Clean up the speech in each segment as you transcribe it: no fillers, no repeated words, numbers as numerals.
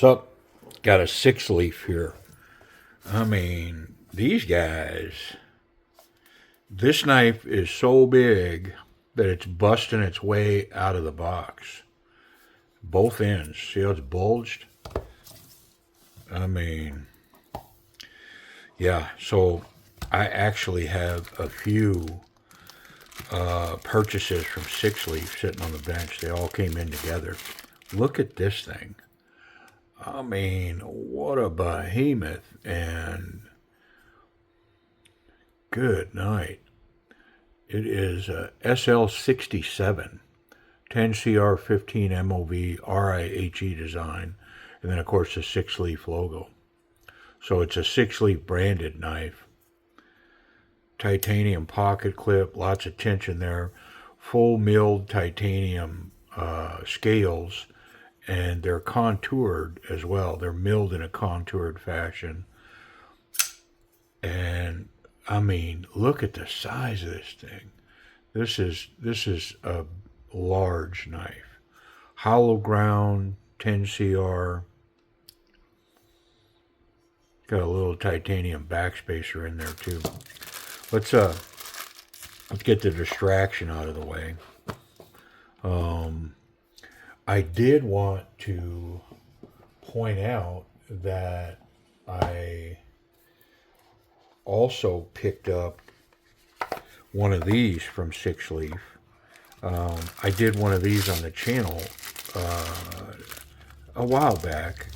up? Got a six leaf here. I mean, these guys, this knife is so big that it's busting its way out of the box. Both ends. See how it's bulged? I mean, yeah, so I actually have a few purchases from Sixleaf sitting on the bench. They all came in together. Look at this thing. I mean, what a behemoth, and good night. It is a SL-67, 10CR15 MOV RIHE design, and then of course the Sixleaf logo. So it's a Sixleaf branded knife. Titanium pocket clip, lots of tension there. Full milled titanium scales, and they're contoured as well. They're milled in a contoured fashion. And I mean, look at the size of this thing. This is a large knife. Hollow ground, 10CR. Got a little titanium backspacer in there too. Let's get the distraction out of the way. I did want to point out that I also picked up one of these from Sixleaf. I did one of these on the channel a while back,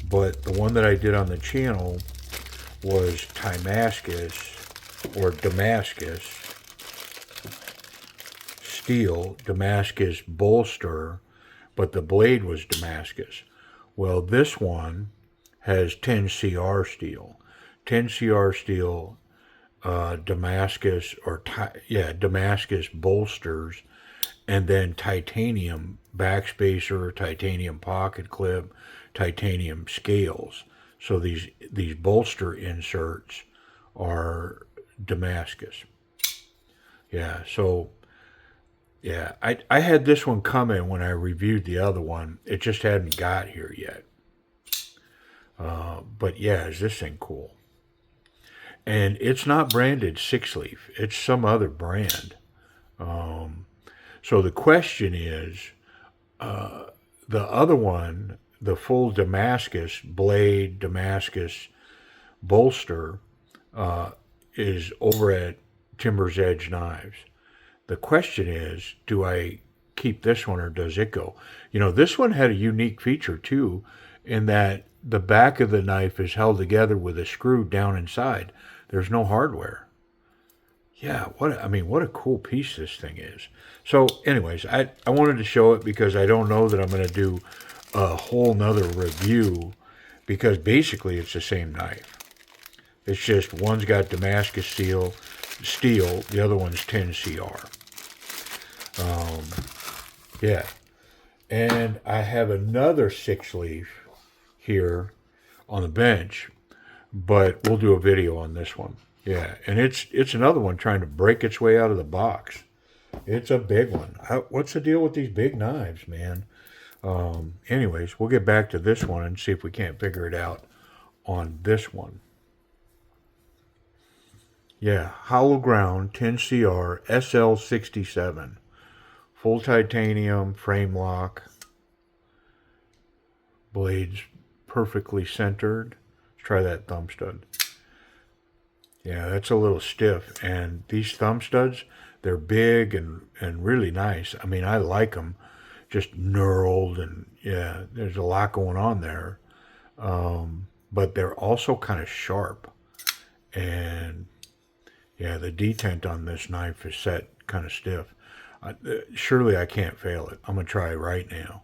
but the one that I did on the channel was Damascus steel, Damascus bolster, but the blade was Damascus. Well, this one has 10CR steel. 10CR steel, Damascus, Damascus bolsters, and then titanium backspacer, titanium pocket clip, titanium scales. So these bolster inserts are Damascus. Yeah, so yeah, I had this one coming when I reviewed the other one. It just hadn't got here yet. But yeah, is this thing cool? And it's not branded Sixleaf. It's some other brand. So the question is, the other one, the full Damascus blade, Damascus bolster, is over at Timber's Edge Knives. The question is, do I keep this one or does it go? You know, this one had a unique feature too, in that the back of the knife is held together with a screw down inside. There's no hardware. Yeah, what a cool piece this thing is. So anyways, I wanted to show it because I don't know that I'm going to do a whole nother review, because basically it's the same knife. It's just one's got Damascus steel, the other one's 10CR. Yeah. And I have another Sixleaf here on the bench, but we'll do a video on this one. Yeah, and it's another one trying to break its way out of the box. It's a big one. What's the deal with these big knives, man? Anyways, we'll get back to this one and see if we can't figure it out on this one. Yeah, hollow ground, 10CR, SL-67. Full titanium, frame lock. Blades perfectly centered. Let's try that thumb stud. Yeah, that's a little stiff. And these thumb studs, they're big and really nice. I mean, I like them. Just knurled, and yeah, there's a lot going on there. But they're also kind of sharp. And yeah, the detent on this knife is set kind of stiff. Surely I can't fail it. I'm going to try right now.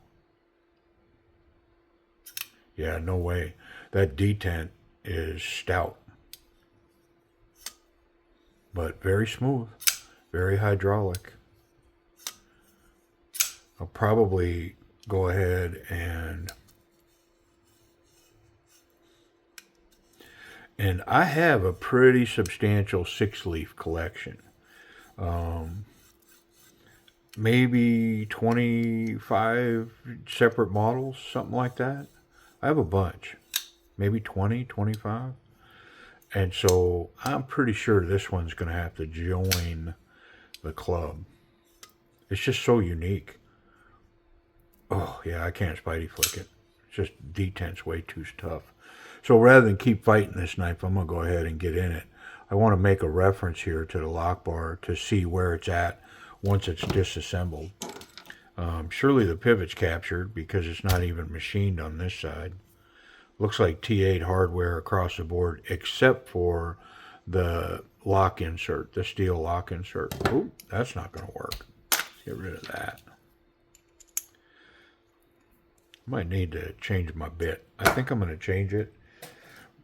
Yeah, no way. That detent is stout. But very smooth. Very hydraulic. I'll probably go ahead and I have a pretty substantial Sixleaf collection. Maybe 25 separate models, something like that. I have a bunch, maybe 20, 25. And so I'm pretty sure this one's going to have to join the club. It's just so unique. Oh, yeah, I can't Spidey flick it. It's just detent's way too tough. So rather than keep fighting this knife, I'm going to go ahead and get in it. I want to make a reference here to the lock bar to see where it's at once it's disassembled. Surely the pivot's captured because it's not even machined on this side. Looks like T8 hardware across the board except for the lock insert, the steel lock insert. Oh, that's not going to work. Get rid of that. Might need to change my bit. I think I'm going to change it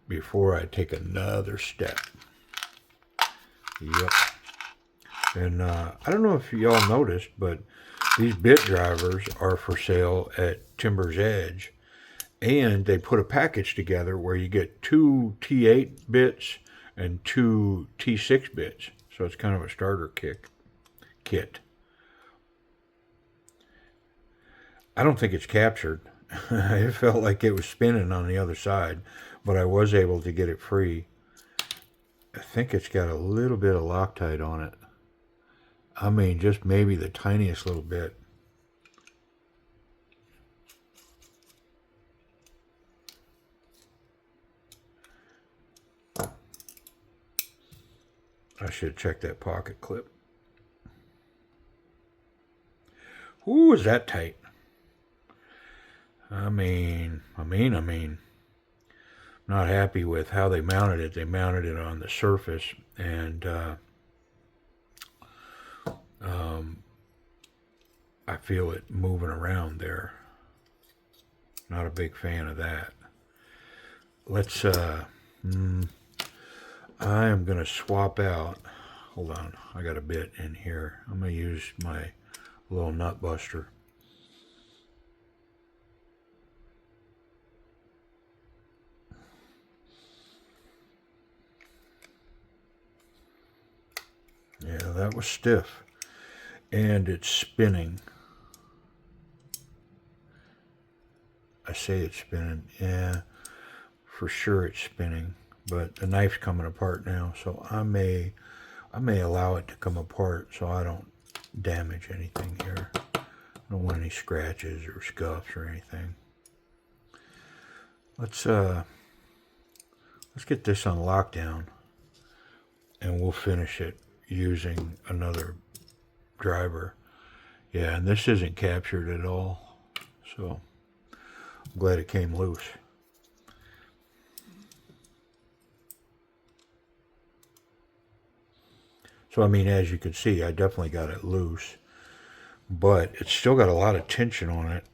before I take another step. Yep. And I don't know if y'all noticed, but these bit drivers are for sale at Timber's Edge. And they put a package together where you get 2 T8 bits and 2 T6 bits. So it's kind of a starter kit. I don't think it's captured. It felt like it was spinning on the other side, but I was able to get it free. I think it's got a little bit of Loctite on it. I mean, just maybe the tiniest little bit. I should check that pocket clip. Ooh, is that tight? I mean, not happy with how they mounted it. They mounted it on the surface, and I feel it moving around there. Not a big fan of that. Let's, I am going to swap out. Hold on, I got a bit in here. I'm going to use my little nut buster. Yeah, that was stiff. And it's spinning. I say it's spinning. Yeah, for sure it's spinning. But the knife's coming apart now, so I may allow it to come apart so I don't damage anything here. I don't want any scratches or scuffs or anything. Let's get this on lockdown, and we'll finish it using another driver. Yeah, and this isn't captured at all, so I'm glad it came loose. So I mean, as you can see, I definitely got it loose, but it's still got a lot of tension on it,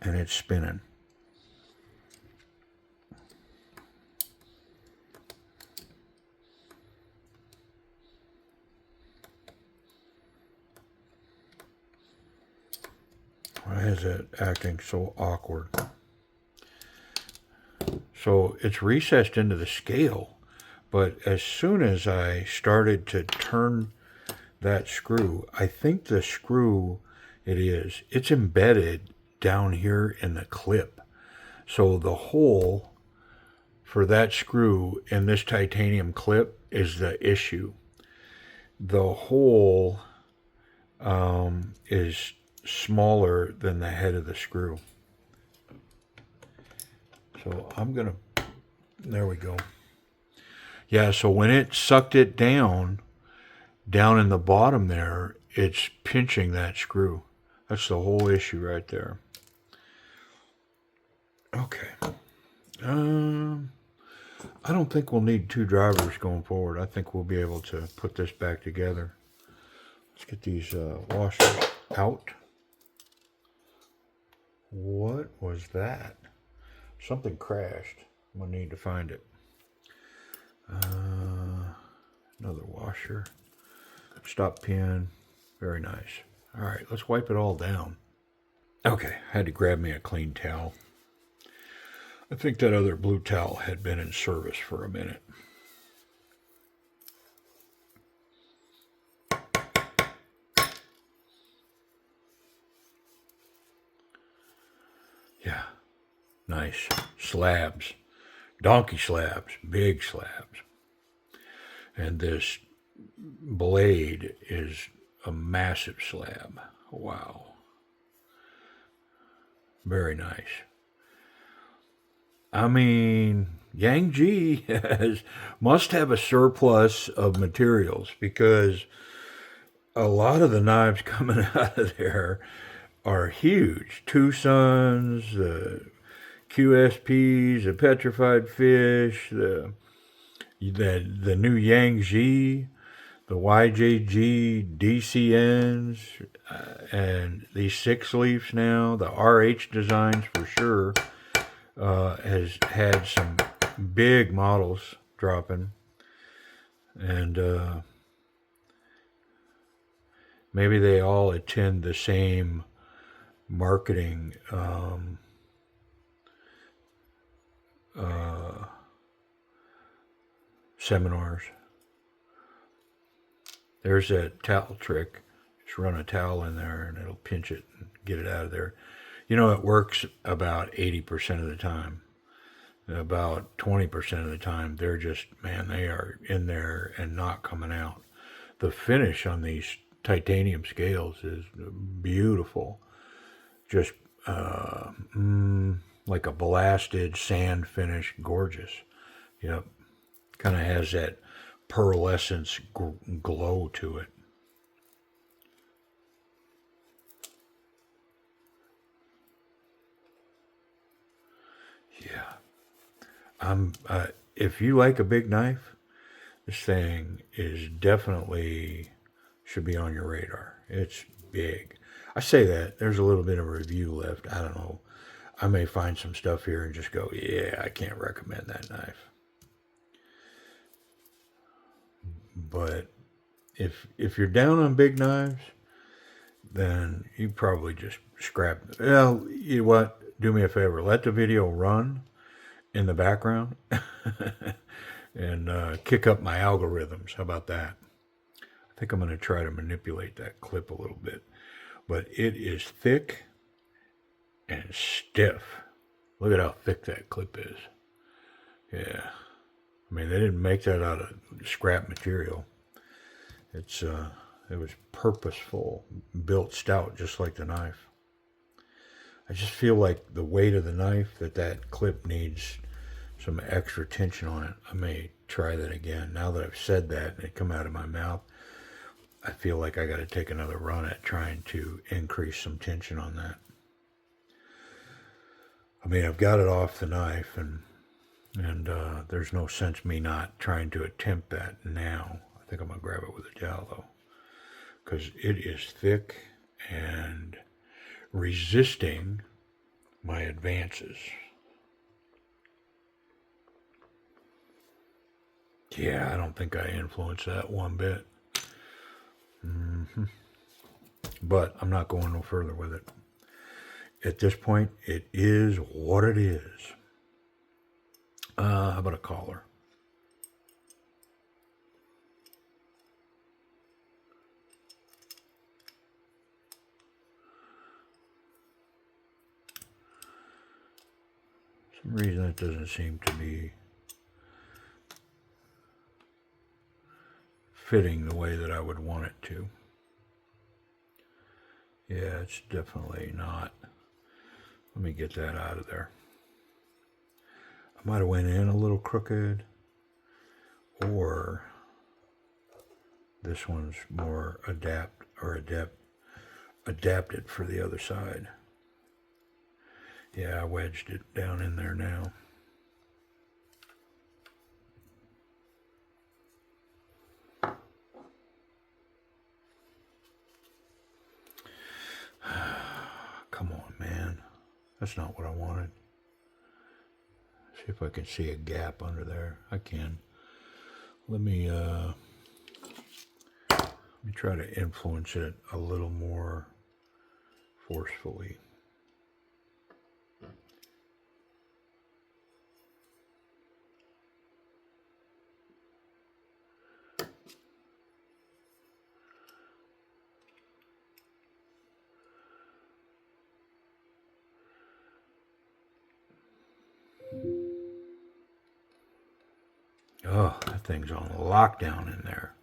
and it's spinning. Why is it acting so awkward? So it's recessed into the scale, but as soon as I started to turn that screw, I think the screw, it's embedded down here in the clip. So the hole for that screw in this titanium clip is the issue. The hole is smaller than the head of the screw. So I'm going to, there we go. Yeah, so when it sucked it down in the bottom there, it's pinching that screw. That's the whole issue right there. Okay. I don't think we'll need 2 drivers going forward. I think we'll be able to put this back together. Let's get these washers out. What was that? Something crashed. I'm going to need to find it. Another washer. Stop pin. Very nice. All right, let's wipe it all down. Okay, I had to grab me a clean towel. I think that other blue towel had been in service for a minute. Yeah, nice slabs, donkey slabs, big slabs. And this blade is a massive slab. Wow. Very nice. I mean, Yang must have a surplus of materials, because a lot of the knives coming out of there are huge. Tucson's, the QSPs, the petrified fish, the new Yang, the YJG DCNs, and these Sixleafs now, the RH designs for sure, has had some big models dropping. And maybe they all attend the same marketing seminars. There's that towel trick. Just run a towel in there and it'll pinch it and get it out of there. You know, it works about 80% of the time. About 20% of the time, they're just, man, they are in there and not coming out. The finish on these titanium scales is beautiful. Just like a blasted sand finish, gorgeous. Yep. Kind of has that pearlescence glow to it. Yeah. If you like a big knife, this thing is definitely should be on your radar. It's big. I say that there's a little bit of a review left. I don't know. I may find some stuff here and just go, yeah, I can't recommend that knife. But if you're down on big knives, then you probably just scrap. Well, you know what? Do me a favor. Let the video run in the background and kick up my algorithms. How about that? I think I'm going to try to manipulate that clip a little bit. But it is thick and stiff. Look at how thick that clip is. Yeah. I mean, they didn't make that out of scrap material. It was purposeful, built stout, just like the knife. I just feel like the weight of the knife, that clip needs some extra tension on it. I may try that again. Now that I've said that and it come out of my mouth, I feel like I got to take another run at trying to increase some tension on that. I mean, I've got it off the knife, and there's no sense me not trying to attempt that now. I think I'm going to grab it with a towel, though, because it is thick and resisting my advances. Yeah, I don't think I influenced that one bit. But I'm not going no further with it. At this point, it is what it is. How about a collar? For some reason it doesn't seem to be fitting the way that I would want it to. Yeah, it's definitely not. Let me get that out of there. I might have went in a little crooked, or this one's more adapted for the other side. Yeah, I wedged it down in there now. Come on, man. That's not what I wanted. See if I can see a gap under there. I can. Let me try to influence it a little more forcefully. Oh, that thing's on lockdown in there.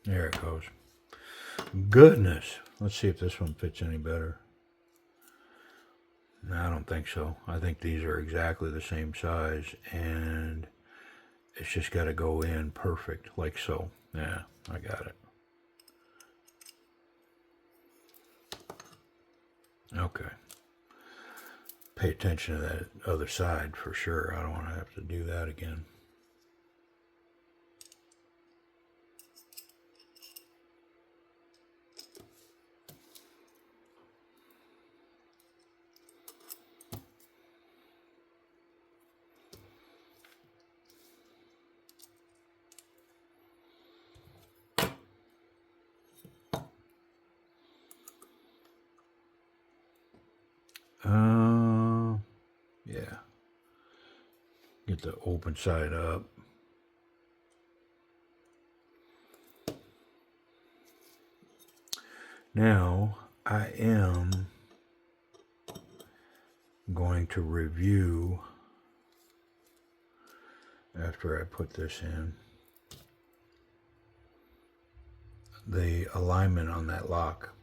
There it goes. Goodness. Let's see if this one fits any better. No, I don't think so. I think these are exactly the same size, and it's just got to go in perfect, like so. Yeah, I got it. Okay. Pay attention to that other side for sure. I don't want to have to do that again. Yeah. Get the open side up. Now, I am going to review, after I put this in, the alignment on that lock,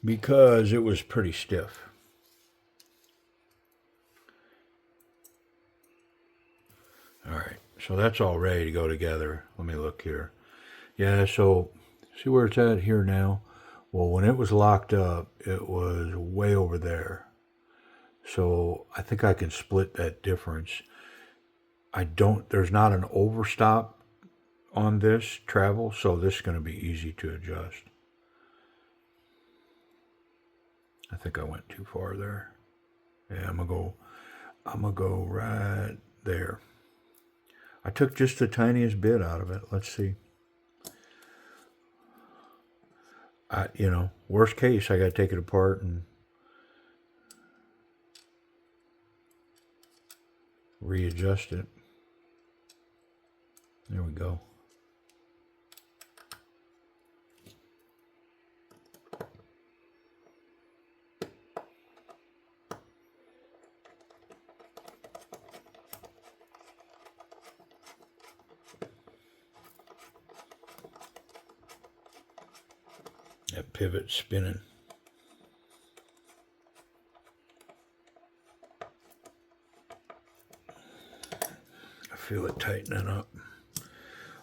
because it was pretty stiff. All right, so that's all ready to go together. Let me look here. Yeah, so see where it's at here now? Well, when it was locked up, it was way over there. So I think I can split that difference. There's not an overstop on this travel, so this is going to be easy to adjust. I think I went too far there. Yeah, I'm gonna go right there. I took just the tiniest bit out of it. Let's see. Worst case, I got to take it apart and readjust it. There we go. That pivot spinning. I feel it tightening up.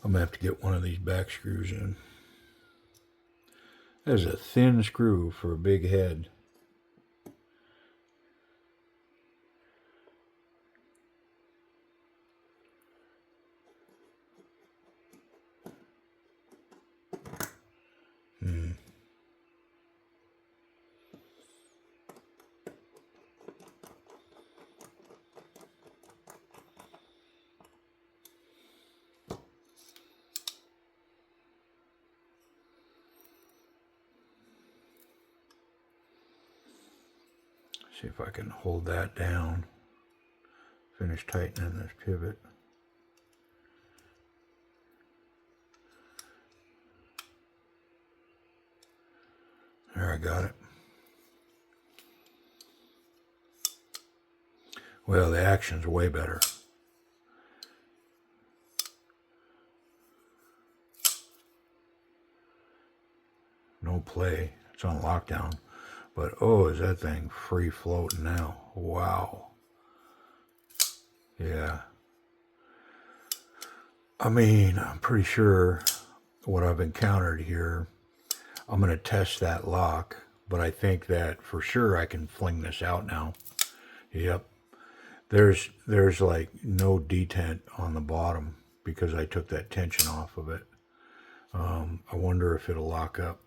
I'm gonna have to get one of these back screws in. That is a thin screw for a big head. See if I can hold that down. Finish tightening this pivot. There, I got it. Well, the action's way better. No play. It's on lockdown. But oh, is that thing free floating now? Wow. Yeah. I mean, I'm pretty sure what I've encountered here, I'm going to test that lock, but I think that for sure I can fling this out now. Yep. There's like no detent on the bottom because I took that tension off of it. I wonder if it'll lock up.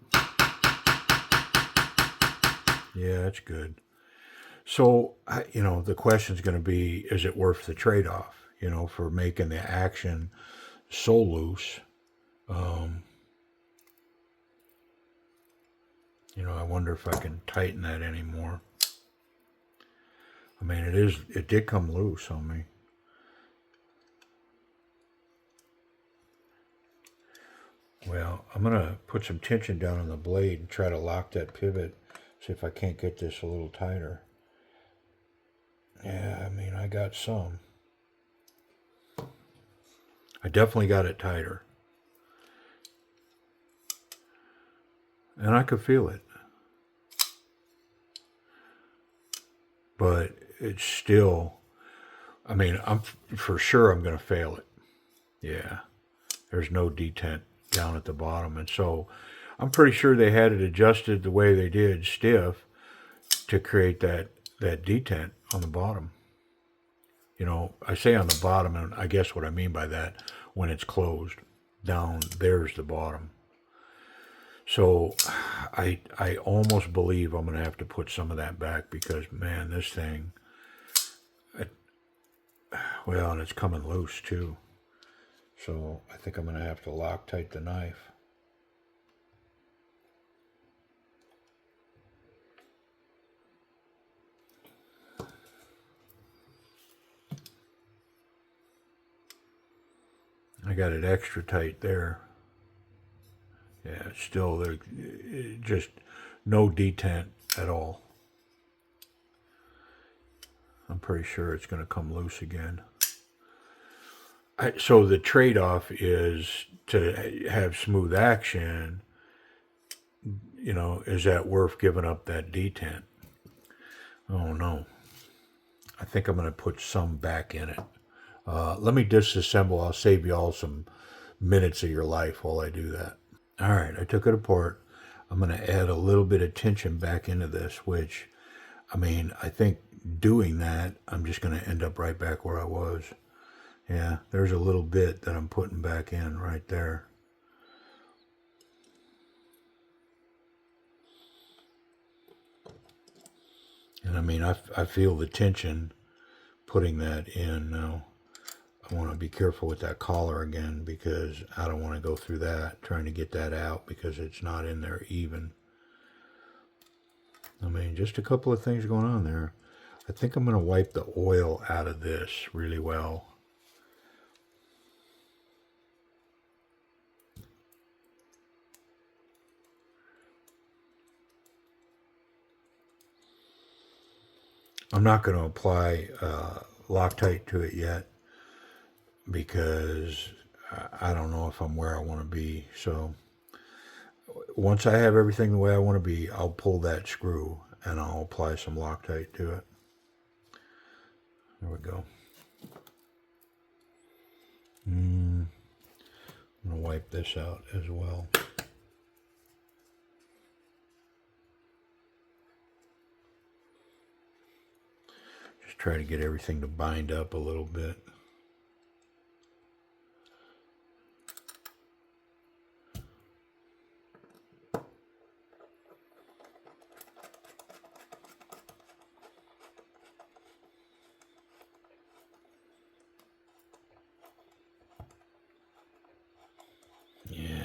Yeah, it's good. So, the question's going to be, is it worth the trade-off, for making the action so loose? I wonder if I can tighten that anymore. I mean, it did come loose on me. Well, I'm going to put some tension down on the blade and try to lock that pivot. See if I can't get this a little tighter. Yeah, I mean, I got some. I definitely got it tighter. And I could feel it. But it's still, I mean, I'm for sure I'm going to fail it. Yeah. There's no detent down at the bottom. And so I'm pretty sure they had it adjusted the way they did, stiff, to create that detent on the bottom. You know, I say on the bottom, and I guess what I mean by that, when it's closed, down there's the bottom. So I almost believe I'm going to have to put some of that back because, man, this thing, well, and it's coming loose too. So I think I'm going to have to Loctite the knife. I got it extra tight there. Yeah, it's still there, just no detent at all. I'm pretty sure it's going to come loose again. So the trade-off is to have smooth action. You know, is that worth giving up that detent? Oh no. I think I'm going to put some back in it. Let me disassemble. I'll save you all some minutes of your life while I do that. All right, I took it apart. I'm going to add a little bit of tension back into this, which, I mean, I think doing that, I'm just going to end up right back where I was. Yeah, there's a little bit that I'm putting back in right there. And I mean, I feel the tension putting that in now. I want to be careful with that collar again because I don't want to go through that, trying to get that out because it's not in there even. I mean, just a couple of things going on there. I think I'm going to wipe the oil out of this really well. I'm not going to apply Loctite to it yet because I don't know if I'm where I want to be. So once I have everything the way I want to be, I'll pull that screw and I'll apply some Loctite to it. There we go. I'm going to wipe this out as well. Just try to get everything to bind up a little bit. Yeah.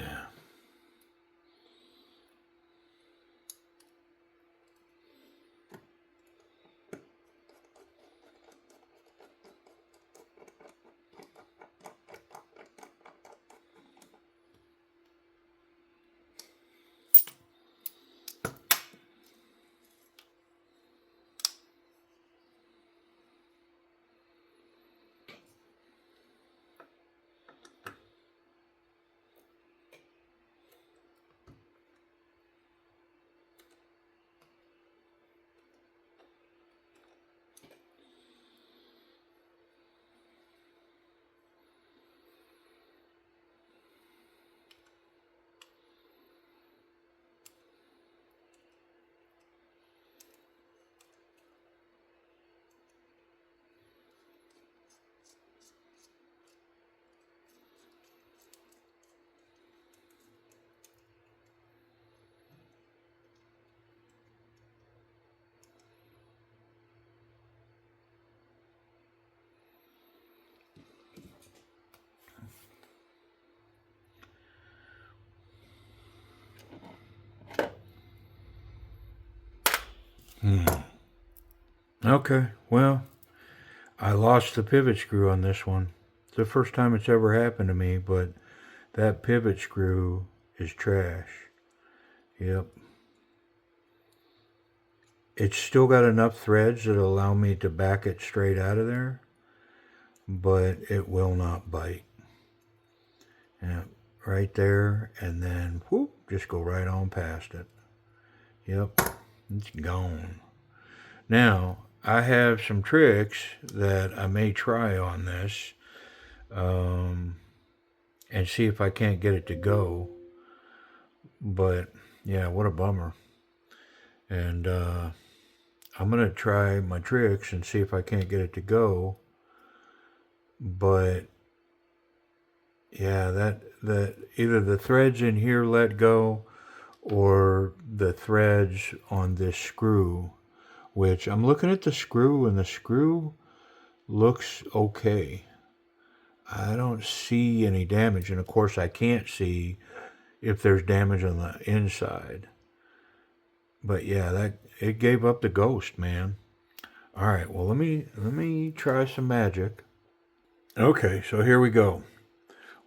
Okay, well, I lost the pivot screw on this one. It's the first time it's ever happened to me, but that pivot screw is trash. Yep. It's still got enough threads that allow me to back it straight out of there, but it will not bite. Yeah, right there, and then whoop, just go right on past it. Yep, it's gone. Now, I have some tricks that I may try on this, and see if I can't get it to go. But yeah, what a bummer. And I'm gonna try my tricks and see if I can't get it to go. But yeah, that either the threads in here let go, or the threads on this screw, which I'm looking at the screw, and the screw looks okay. I don't see any damage, and of course I can't see if there's damage on the inside. But yeah, that it gave up the ghost, man. All right, well let me try some magic. Okay, so here we go.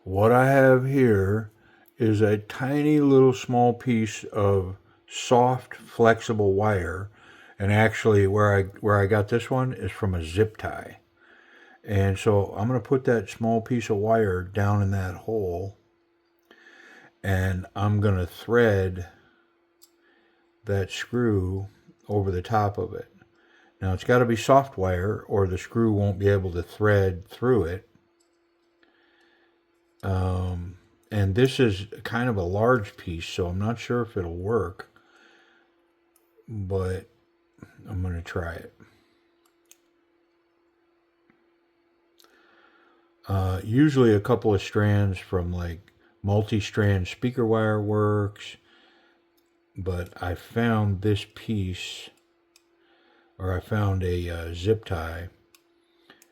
What I have here is a tiny little small piece of soft flexible wire, and actually where I got this one is from a zip tie. And so I'm going to put that small piece of wire down in that hole, and I'm going to thread that screw over the top of it. Now it's got to be soft wire or the screw won't be able to thread through it. And this is kind of a large piece, so I'm not sure if it'll work, but I'm going to try it. Usually a couple of strands from like multi-strand speaker wire works, but I found this piece, or I found a zip tie,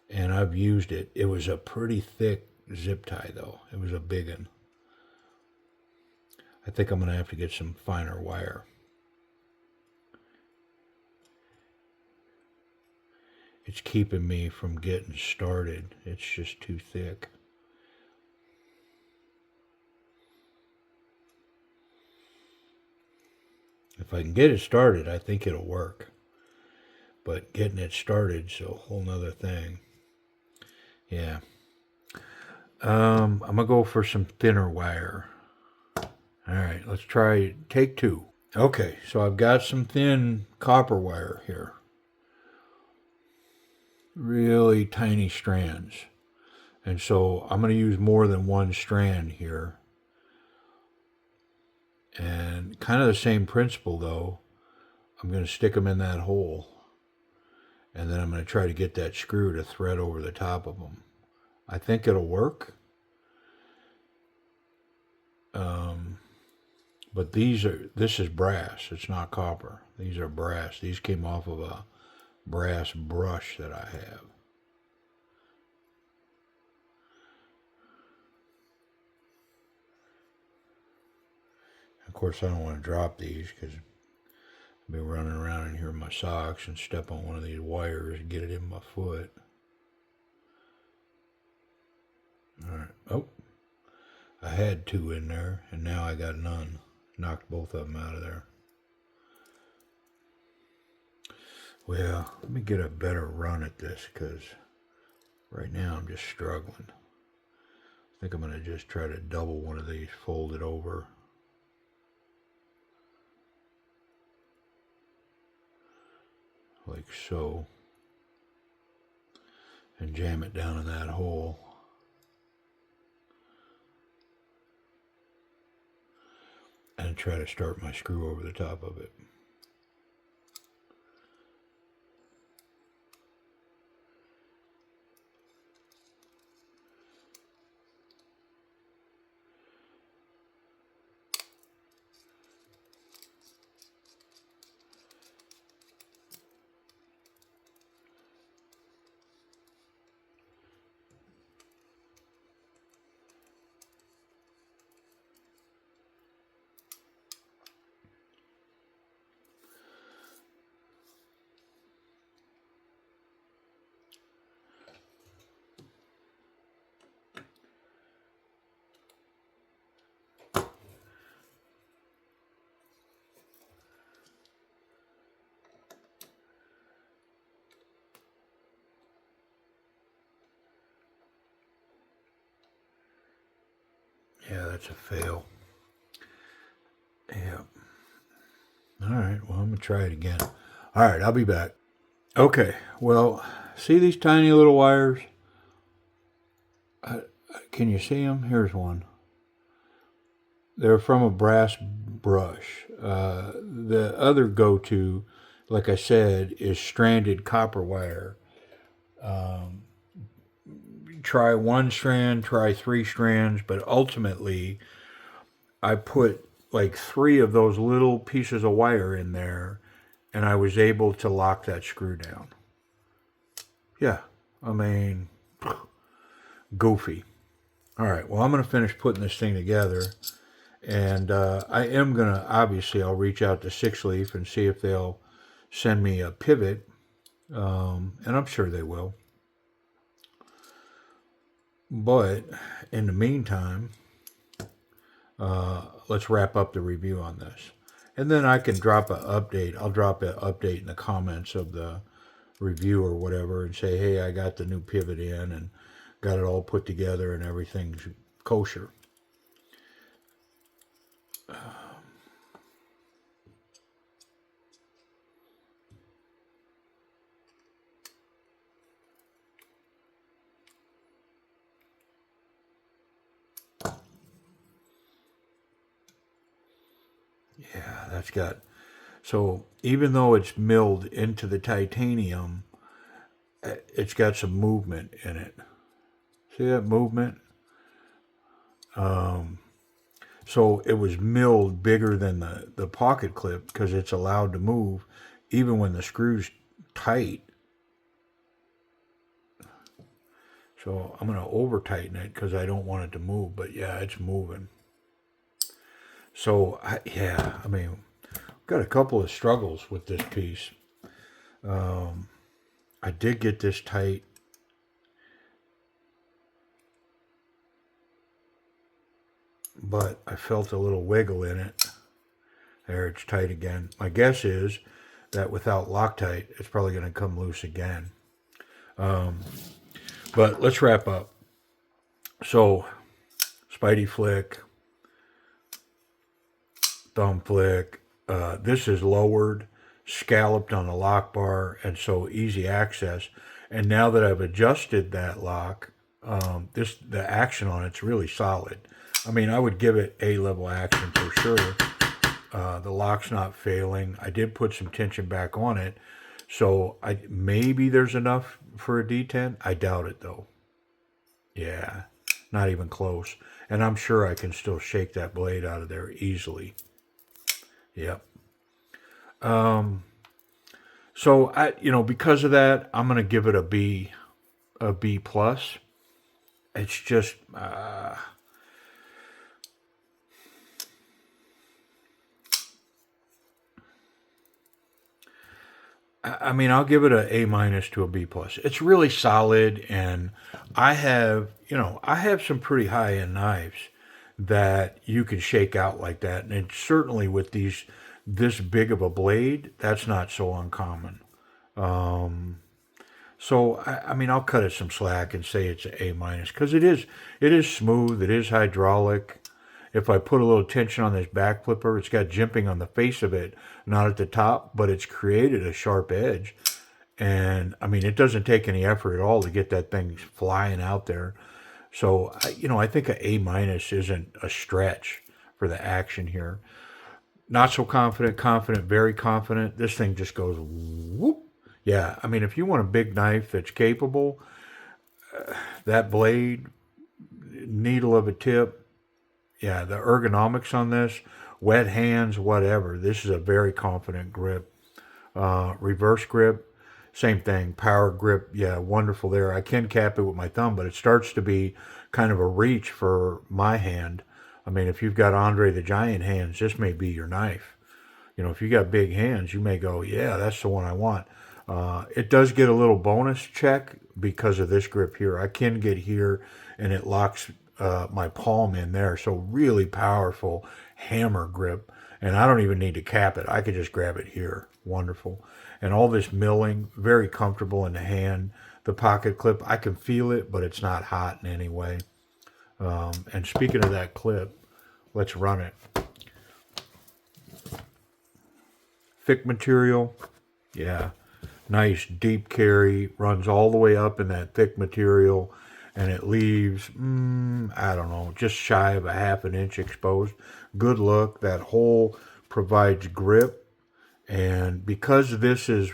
and I've used it. It was a pretty thick zip tie though. It was a big one. I think I'm going to have to get some finer wire. It's keeping me from getting started. It's just too thick. If I can get it started, I think it'll work. But getting it started's a whole nother thing. Yeah. I'm going to go for some thinner wire. All right, let's try take two. Okay, so I've got some thin copper wire here. Really tiny strands. And so I'm going to use more than one strand here. And kind of the same principle though. I'm going to stick them in that hole. And then I'm going to try to get that screw to thread over the top of them. I think it'll work. But this is brass. It's not copper. These are brass. These came off of a brass brush that I have. Of course, I don't want to drop these because I'll be running around in here in my socks and step on one of these wires and get it in my foot. All right. Oh, I had two in there, and now I got none. Knocked both of them out of there. Well, let me get a better run at this because right now I'm just struggling. I think I'm going to just try to double one of these, fold it over. Like so. And jam it down in that hole. And try to start my screw over the top of it. Yeah, that's a fail. Yeah. All right, well, I'm going to try it again. All right, I'll be back. Okay, well, see these tiny little wires? Can you see them? Here's one. They're from a brass brush. The other go-to, like I said, is stranded copper wire. Try one strand, try three strands, but ultimately, I put like three of those little pieces of wire in there, and I was able to lock that screw down. Yeah, I mean, goofy. All right, well, I'm going to finish putting this thing together. And I am going to, obviously, I'll reach out to Sixleaf and see if they'll send me a pivot. And I'm sure they will. But in the meantime, let's wrap up the review on this. And then I can drop an update. I'll drop an update in the comments of the review or whatever and say, hey, I got the new pivot in and got it all put together and everything's kosher. Yeah, that's got. So even though it's milled into the titanium, it's got some movement in it. See that movement? So it was milled bigger than the pocket clip because it's allowed to move even when the screw's tight. So I'm going to over tighten it because I don't want it to move. But yeah, it's moving. So I mean, got a couple of struggles with this piece. I did get this tight. But I felt a little wiggle in it. There, it's tight again. My guess is that without Loctite, it's probably going to come loose again. But let's wrap up. So, Spidey flick, thumb flick. This is lowered, scalloped on the lock bar, and so easy access. And now that I've adjusted that lock, the action on it's really solid. I mean, I would give it A-level action for sure. The lock's not failing. I did put some tension back on it, so maybe there's enough for a D10. I doubt it though. Yeah, not even close. And I'm sure I can still shake that blade out of there easily. Yep. So because of that, I'm gonna give it a B plus. It's just. I mean, I'll give it a A minus to a B plus. It's really solid, and I have some pretty high end knives that you can shake out like that, and it's certainly with this big of a blade, that's not so uncommon. So I mean, I'll cut it some slack and say it's an A minus because it is smooth, it is hydraulic. If I put a little tension on this back flipper, it's got jimping on the face of it, not at the top, but it's created a sharp edge. And I mean, it doesn't take any effort at all to get that thing flying out there. So, I think a A minus isn't a stretch for the action here. Not so confident, very confident. This thing just goes whoop. Yeah, I mean, if you want a big knife that's capable, that blade, needle of a tip, yeah, the ergonomics on this, wet hands, whatever. This is a very confident grip. Reverse grip, same thing. Power grip, yeah, wonderful there. I can cap it with my thumb, but it starts to be kind of a reach for my hand. I mean, if you've got Andre the Giant hands, this may be your knife. If you got big hands, you may go, yeah, that's the one I want. It does get a little bonus check because of this grip here. I can get here and it locks my palm in there. So really powerful hammer grip. And I don't even need to cap it. I could just grab it here. Wonderful. And all this milling, very comfortable in the hand. The pocket clip, I can feel it, but it's not hot in any way. And speaking of that clip, let's run it. Thick material, yeah. Nice deep carry, runs all the way up in that thick material, and it leaves, I don't know, just shy of a half an inch exposed. Good look. That hole provides grip, and because this is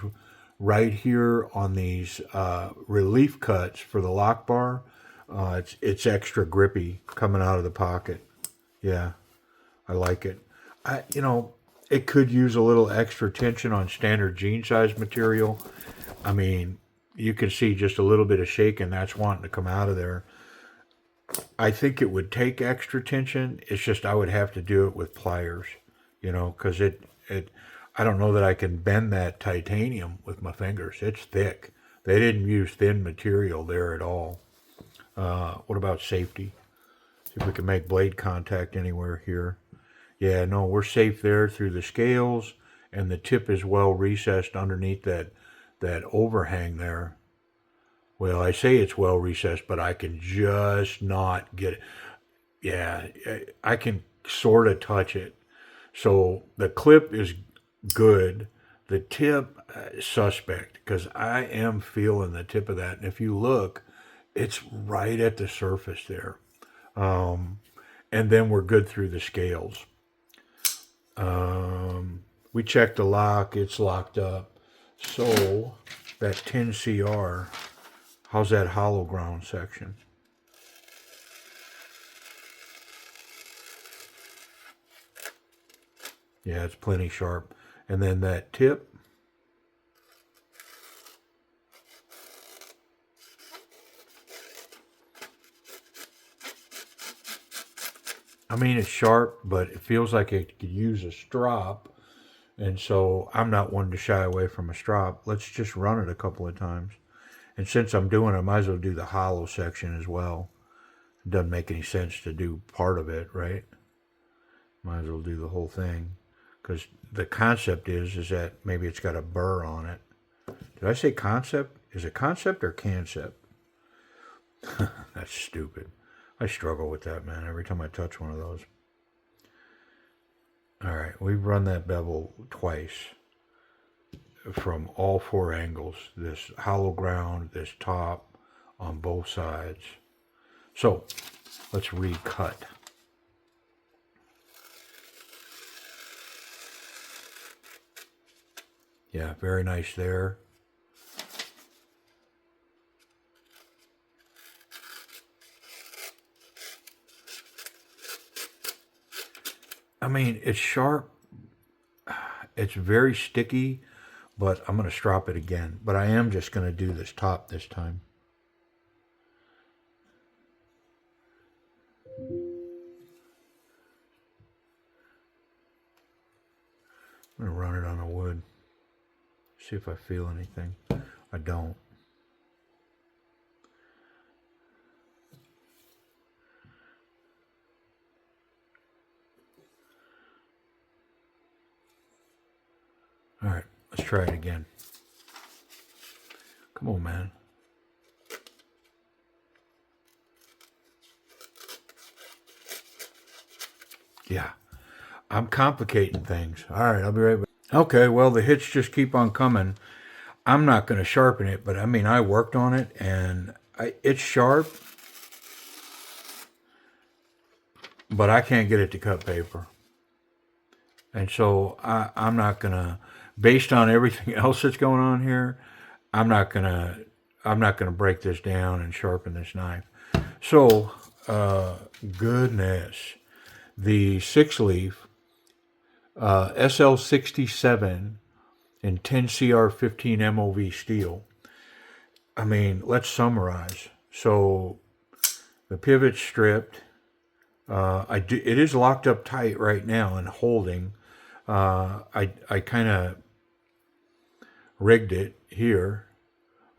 right here on these relief cuts for the lock bar, it's extra grippy coming out of the pocket. Yeah, I like it. It could use a little extra tension on standard jean size material. I mean, you can see just a little bit of shaking that's wanting to come out of there. I think it would take extra tension. It's just I would have to do it with pliers, because I don't know that I can bend that titanium with my fingers. It's thick. They didn't use thin material there at all. What about safety? See if we can make blade contact anywhere here. Yeah, no, we're safe there through the scales, and the tip is well recessed underneath that overhang there. Well, I say it's well recessed, but I can just not get it. Yeah, I can sort of touch it. So the clip is good. The tip, suspect, because I am feeling the tip of that. And if you look, it's right at the surface there. And then we're good through the scales. We checked the lock. It's locked up. So that 10CR, how's that hollow ground section? Yeah, it's plenty sharp. And then that tip. I mean, it's sharp, but it feels like it could use a strop. And so I'm not one to shy away from a strop. Let's just run it a couple of times. And since I'm doing it, I might as well do the hollow section as well. It doesn't make any sense to do part of it, right? Might as well do the whole thing. Because the concept is that maybe it's got a burr on it. Did I say concept? Is it concept or concept? That's stupid. I struggle with that, man, every time I touch one of those. All right, we've run that bevel twice from all four angles. This hollow ground, this top, on both sides. So, let's recut. Yeah, very nice there. I mean, it's sharp. It's very sticky, but I'm going to strop it again. But I am just going to do this top this time. I'm going to run it on the wood. See if I feel anything. I don't. All right, let's try it again. Come on, man. Yeah, I'm complicating things. All right, I'll be right back. Okay, well, the hits just keep on coming. I'm not going to sharpen it, but I mean, I worked on it, and it's sharp, but I can't get it to cut paper. And so I'm not going to, based on everything else that's going on here, I'm not going to break this down and sharpen this knife. So, goodness, the Sixleaf SL-67 in 10CR15 MOV steel. I mean, let's summarize. So, the pivot's stripped. It is locked up tight right now and holding. I kind of rigged it here,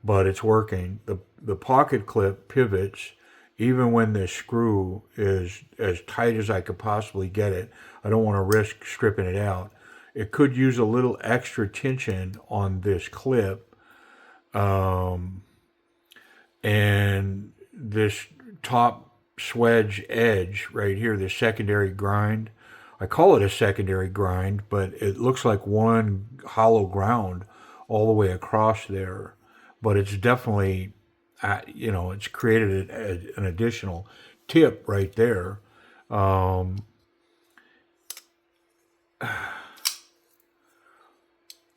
but it's working. The pocket clip pivots even when this screw is as tight as I could possibly get it. I don't want to risk stripping it out. It could use a little extra tension on this clip. And this top swedge edge right here, this secondary grind. I call it a secondary grind, but it looks like one hollow ground all the way across there. But it's definitely, it's created an additional tip right there. Um,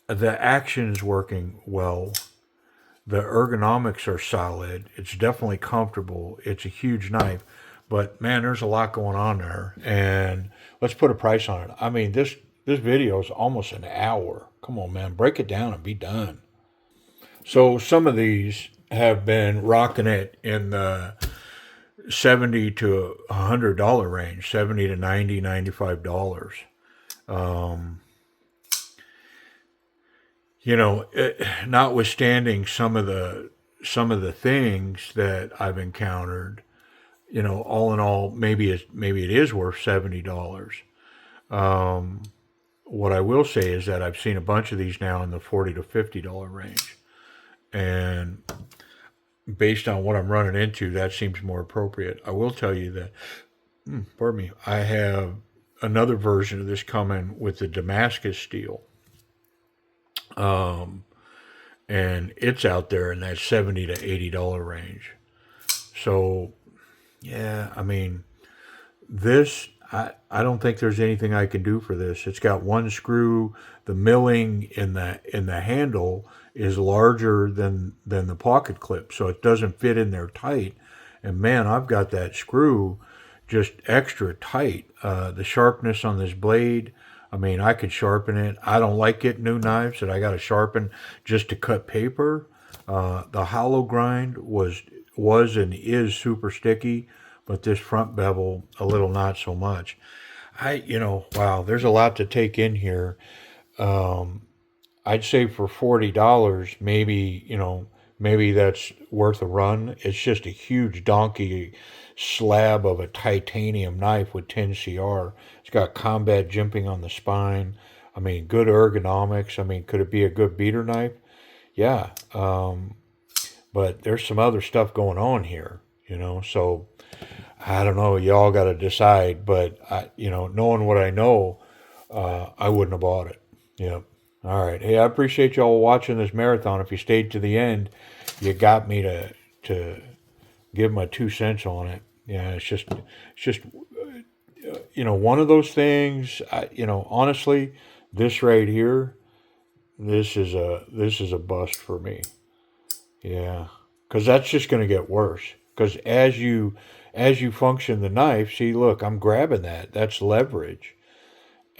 the action's working well. The ergonomics are solid. It's definitely comfortable. It's a huge knife, but man, there's a lot going on there. And let's put a price on it. I mean, this video is almost an hour. Come on, man, break it down and be done. So some of these have been rocking it in the $70 to $100 range, 70 to 90, $95. Um, Notwithstanding some of the things that I've encountered, all in all, maybe it is worth $70. Um, what I will say is that I've seen a bunch of these now in the $40 to $50 range, and based on what I'm running into, that seems more appropriate. I will tell you that, pardon me, I have another version of this coming with the Damascus steel. Um, and it's out there in that $70 to $80 range. So, yeah, I mean, this, I don't think there's anything I can do for this. It's got one screw. The milling in the handle is larger than the pocket clip, so it doesn't fit in there tight. And man, I've got that screw just extra tight. The sharpness on this blade, I mean, I could sharpen it. I don't like getting new knives that I got to sharpen just to cut paper. The hollow grind was and is super sticky, but this front bevel a little not so much. Wow, there's a lot to take in here. Um, I'd say for $40, maybe that's worth a run. It's just a huge donkey slab of a titanium knife with 10 CR. It's got combat jimping on the spine. I mean, good ergonomics. I mean, could it be a good beater knife? Yeah. But there's some other stuff going on here, so I don't know. Y'all got to decide, but knowing what I know, I wouldn't have bought it. Yeah. All right. Hey, I appreciate y'all watching this marathon. If you stayed to the end, you got me to give my 2 cents on it. Yeah, it's just one of those things. Honestly, this right here, this is a bust for me. Yeah, because that's just going to get worse. Because as you function the knife, see, look, I'm grabbing that. That's leverage.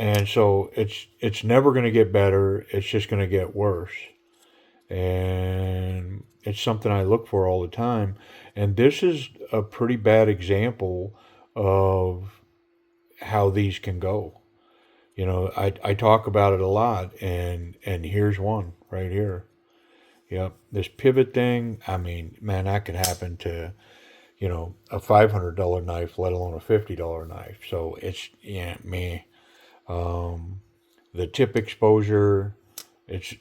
And so it's never going to get better. It's just going to get worse. And it's something I look for all the time. And this is a pretty bad example of how these can go. I talk about it a lot, and here's one right here. Yep, this pivot thing. I mean, man, that could happen to a $500 knife, let alone a $50 knife. So it's me. Um, the tip exposure, it's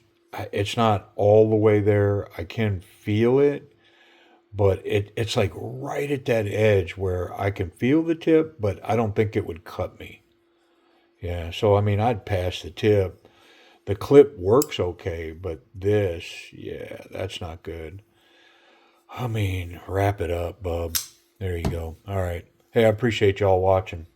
it's not all the way there. I can feel it, but it's like right at that edge where I can feel the tip, but I don't think it would cut me. Yeah, so I mean, I'd pass the tip. The clip works okay, but this, yeah, that's not good. I mean, wrap it up, bub. There you go. All right. Hey, I appreciate y'all watching.